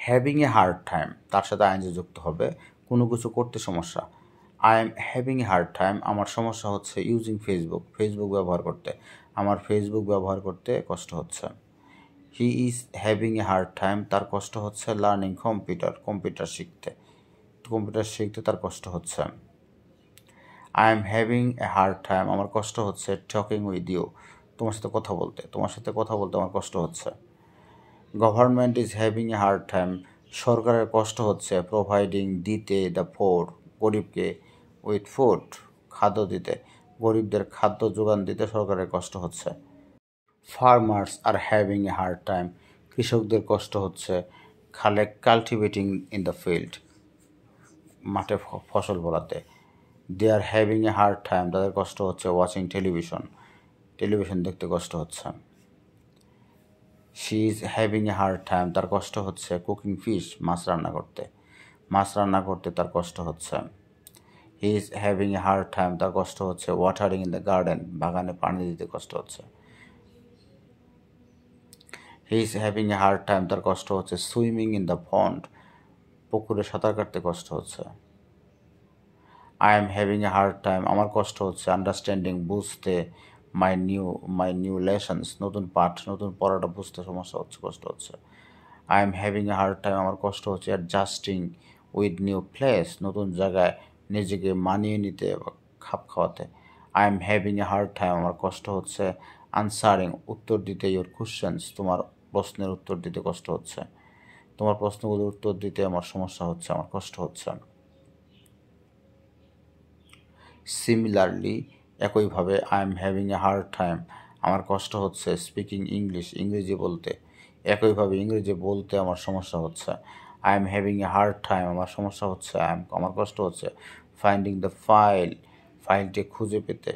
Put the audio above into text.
Having a hard time, তার সাথে ING যুক্ত হবে। কোনো কিছু করতে সমস্যা। I am having a hard time, আমার সমস্যা হচ্ছে ইউজিং ফেসবুক ব্যবহার করতে। আমার ফেসবুক ব্যবহার করতে কষ্ট হচ্ছে। He is having a hard time, তার কষ্ট হচ্ছে লার্নিং কম্পিউটার শিখতে তার কষ্ট হচ্ছে। I am having a hard time, আমার কষ্ট হচ্ছে টকিং উইথ ইউ, তোমার সাথে কথা বলতে আমার কষ্ট হচ্ছে। Government is having a hard time, সরকারের কষ্ট হচ্ছে প্রোভাইডিং দিতে দ্য পোর, গরিবকে উইথ ফুড, খাদ্য দিতে, গরিবদের খাদ্য যোগান দিতে সরকারের কষ্ট হচ্ছে। Farmers R having a hard time, কৃষকদের কষ্ট হচ্ছে কাল্টিভেটিং ইন দ্য ফিল্ড, মাঠে ফসল ফলাতে। They are having a hard time, তাদের কষ্ট হচ্ছে ওয়াচিং টেলিভিশন দেখতে কষ্ট হচ্ছে। She is having a hard time, তার কষ্ট হচ্ছে কুকিং ফিশ, মাছ রান্না করতে তার কষ্ট হচ্ছে। He is having a hard time, তার কষ্ট হচ্ছে ওয়াটারিং ইন দ্য গার্ডেন, বাগানে পানি দিতে কষ্ট হচ্ছে। He is having a hard time, তার কষ্ট হচ্ছে সুইমিং ইন দ্য পন্ড, পুকুরে সাঁতার কাটতে কষ্ট হচ্ছে। I am having a hard time, আমার কষ্ট হচ্ছে আন্ডারস্ট্যান্ডিং, বুঝতে মাই নিউ লেসন্স, নতুন পড়াটা বুঝতে কষ্ট হচ্ছে। I am having a hard time, আমার কষ্ট হচ্ছে অ্যাডজাস্টিং উইথ নিউ প্লেস, নতুন জায়গায় নিজেকে মানিয়ে নিতে খাপ খাওয়াতে। I am having a hard time, আমার কষ্ট হচ্ছে আনসারিং, উত্তর দিতে ইউর কোশ্চেন্স, তোমার প্রশ্নের উত্তর দিতে কষ্ট হচ্ছে। তোমার প্রশ্নগুলোর উত্তর দিতে আমার সমস্যা হচ্ছে, আমার কষ্ট হচ্ছে। সিমিলারলি, একইভাবে, I am having a hard time, আমার কষ্ট হচ্ছে স্পিকিং ইংরেজি বলতে। একইভাবে ইংরেজি বলতে আমার সমস্যা হচ্ছে। I am having a hard time, আমার সমস্যা হচ্ছে আমার কষ্ট হচ্ছে ফাইন্ডিং দ্য ফাইলটি খুঁজে পেতে।